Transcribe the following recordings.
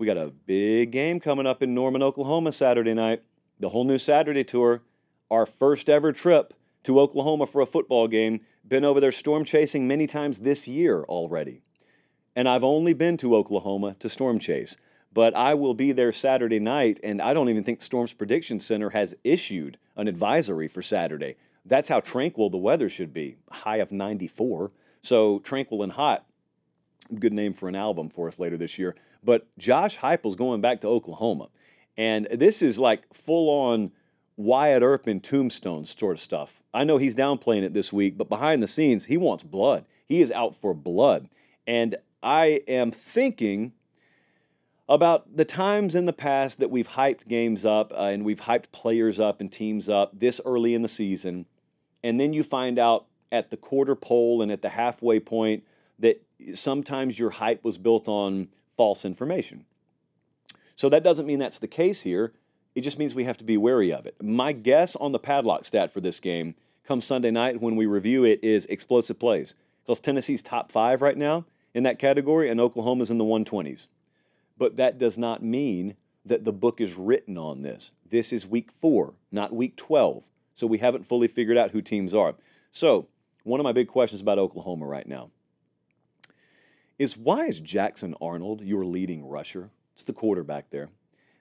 We got a big game coming up in Norman, Oklahoma Saturday night. The whole new Saturday tour, our first ever trip to Oklahoma for a football game. Been over there storm chasing many times this year already. And I've only been to Oklahoma to storm chase. But I will be there Saturday night, and I don't even think the Storms Prediction Center has issued an advisory for Saturday. That's how tranquil the weather should be. High of 94. So tranquil and hot. Good name for an album for us later this year. But Josh Heupel's going back to Oklahoma. And this is like full-on Wyatt Earp and Tombstone sort of stuff. I know he's downplaying it this week, but behind the scenes, he wants blood. He is out for blood. And I am thinking about the times in the past that we've hyped games up and we've hyped players up and teams up this early in the season, and then you find out at the quarter pole and at the halfway point that sometimes your hype was built on false information. So that doesn't mean that's the case here. It just means we have to be wary of it. My guess on the padlock stat for this game come Sunday night when we review it is explosive plays, because Tennessee's top 5 right now in that category and Oklahoma's in the 120s. But that does not mean that the book is written on this. This is week 4, not week 12. So we haven't fully figured out who teams are. So one of my big questions about Oklahoma right now is, why is Jackson Arnold your leading rusher? It's the quarterback there.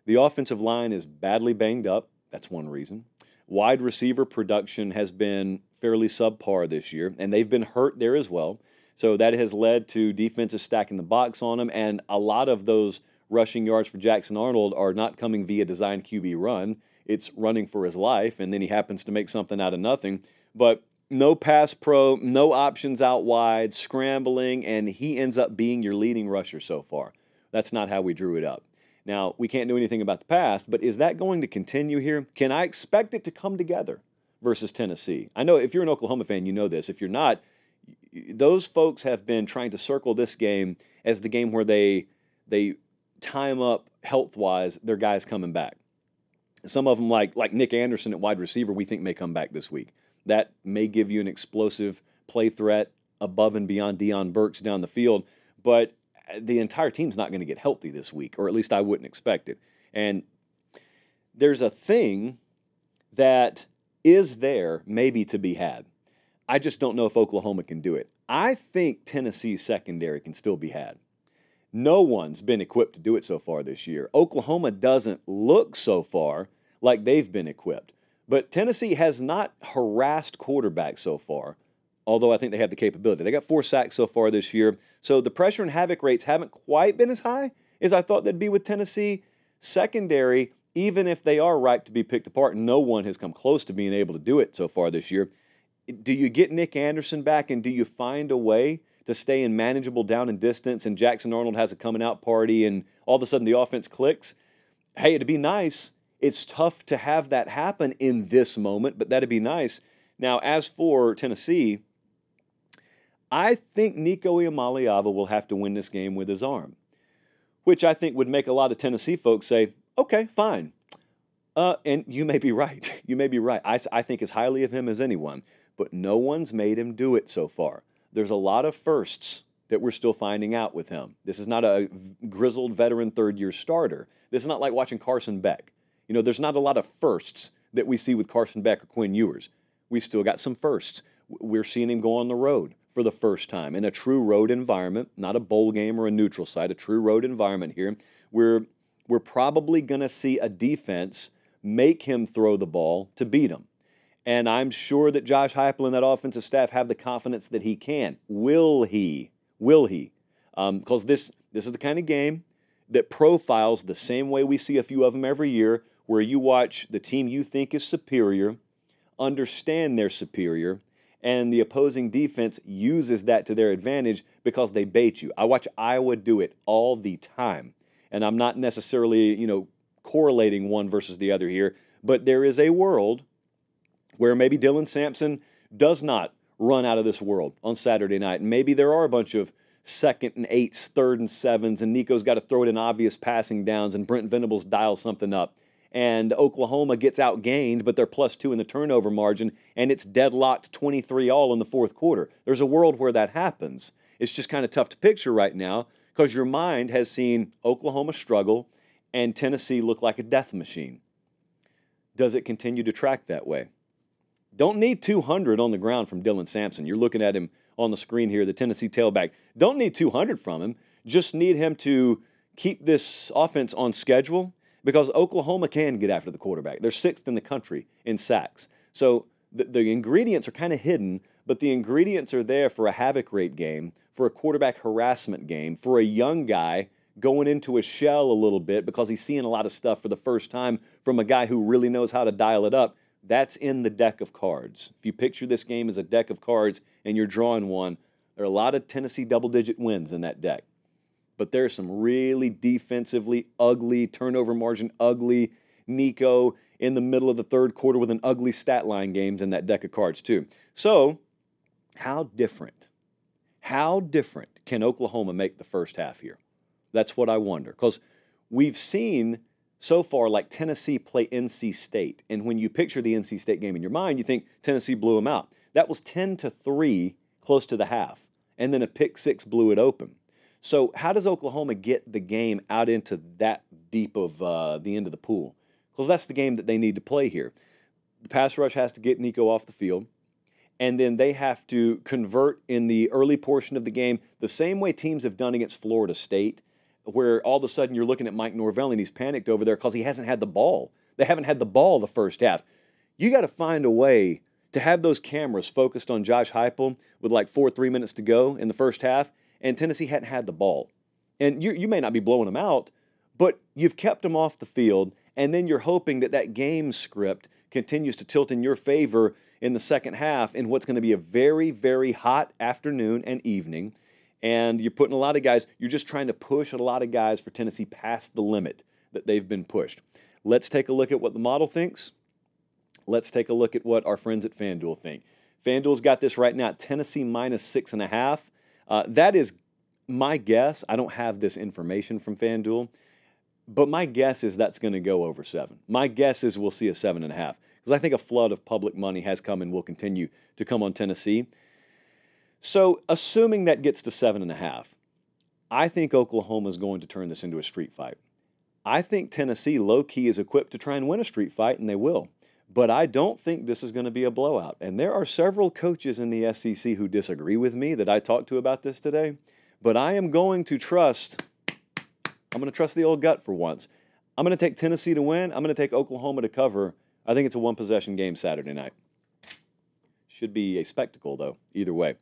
The offensive line is badly banged up. That's one reason. Wide receiver production has been fairly subpar this year, and they've been hurt there as well. So that has led to defenses stacking the box on them, and a lot of those rushing yards for Jackson Arnold are not coming via design QB run. It's running for his life, and then he happens to make something out of nothing. But no pass pro, no options out wide, scrambling, and he ends up being your leading rusher so far. That's not how we drew it up. Now, we can't do anything about the past, but is that going to continue here? Can I expect it to come together versus Tennessee? I know if you're an Oklahoma fan, you know this. If you're not, those folks have been trying to circle this game as the game where they time up health-wise their guys coming back. Some of them, like Nick Anderson at wide receiver, we think may come back this week. That may give you an explosive play threat above and beyond Deion Burks down the field, but the entire team's not going to get healthy this week, or at least I wouldn't expect it. And there's a thing that is there maybe to be had. I just don't know if Oklahoma can do it. I think Tennessee's secondary can still be had. No one's been equipped to do it so far this year. Oklahoma doesn't look so far like they've been equipped. But Tennessee has not harassed quarterbacks so far, although I think they have the capability. They got 4 sacks so far this year. So the pressure and havoc rates haven't quite been as high as I thought they'd be with Tennessee. Secondary, even if they are ripe to be picked apart, no one has come close to being able to do it so far this year. Do you get Nick Anderson back, and do you find a way to stay in manageable down and distance, and Jackson Arnold has a coming out party and all of a sudden the offense clicks? Hey, it'd be nice. It's tough to have that happen in this moment, but that'd be nice. Now, as for Tennessee, I think Nico Iamaleava will have to win this game with his arm, which I think would make a lot of Tennessee folks say, okay, fine. And you may be right. You may be right. I think as highly of him as anyone, but no one's made him do it so far. There's a lot of firsts that we're still finding out with him. This is not a grizzled veteran third-year starter. This is not like watching Carson Beck. You know, there's not a lot of firsts that we see with Carson Beck or Quinn Ewers. We still got some firsts. We're seeing him go on the road for the first time in a true road environment, not a bowl game or a neutral site, a true road environment here. We're probably going to see a defense make him throw the ball to beat him. And I'm sure that Josh Heupel and that offensive staff have the confidence that he can. Will he? Will he? Because this is the kind of game that profiles the same way we see a few of them every year, where you watch the team you think is superior, understand they're superior, and the opposing defense uses that to their advantage because they bait you. I watch Iowa do it all the time. And I'm not necessarily, correlating one versus the other here, but there is a world where maybe Dylan Sampson does not run out of this world on Saturday night. And maybe there are a bunch of 2nd and 8s, 3rd and 7s, and Nico's got to throw it in obvious passing downs, and Brent Venables dials something up. And Oklahoma gets outgained, but they're +2 in the turnover margin, and it's deadlocked 23-all in the fourth quarter. There's a world where that happens. It's just kind of tough to picture right now because your mind has seen Oklahoma struggle and Tennessee look like a death machine. Does it continue to track that way? Don't need 200 on the ground from Dylan Sampson. You're looking at him on the screen here, the Tennessee tailback. Don't need 200 from him. Just need him to keep this offense on schedule, because Oklahoma can get after the quarterback. They're 6th in the country in sacks. So the ingredients are kind of hidden, but the ingredients are there for a havoc rate game, for a quarterback harassment game, for a young guy going into a shell a little bit because he's seeing a lot of stuff for the first time from a guy who really knows how to dial it up. That's in the deck of cards. If you picture this game as a deck of cards and you're drawing one, there are a lot of Tennessee double-digit wins in that deck. But there's some really defensively ugly, turnover margin ugly, Nico in the middle of the third quarter with an ugly stat line games in that deck of cards too. So how different can Oklahoma make the first half here? That's what I wonder, because we've seen so far like Tennessee play NC State, and when you picture the NC State game in your mind, you think Tennessee blew them out. That was 10-3 close to the half, and then a pick six blew it open. So how does Oklahoma get the game out into that deep of the end of the pool? Because that's the game that they need to play here. The pass rush has to get Nico off the field, and then they have to convert in the early portion of the game the same way teams have done against Florida State, where all of a sudden you're looking at Mike Norvell and he's panicked over there because he hasn't had the ball. They haven't had the ball the first half. You got to find a way to have those cameras focused on Josh Heupel with like 3 minutes to go in the first half, and Tennessee hadn't had the ball. And you may not be blowing them out, but you've kept them off the field, and then you're hoping that that game script continues to tilt in your favor in the second half in what's going to be a very, very hot afternoon and evening. And you're putting a lot of guys, you're just trying to push a lot of guys for Tennessee past the limit that they've been pushed. Let's take a look at what the model thinks. Let's take a look at what our friends at FanDuel think. FanDuel's got this right now, Tennessee minus 6.5. That is my guess. I don't have this information from FanDuel, but my guess is that's going to go over 7. My guess is we'll see a 7.5, because I think a flood of public money has come and will continue to come on Tennessee. So assuming that gets to 7.5, I think Oklahoma is going to turn this into a street fight. I think Tennessee low-key is equipped to try and win a street fight, and they will. But I don't think this is going to be a blowout. And there are several coaches in the SEC who disagree with me that I talked to about this today. But I am going to trust the old gut for once. I'm going to take Tennessee to win. I'm going to take Oklahoma to cover. I think it's a one-possession game Saturday night. Should be a spectacle, though, either way.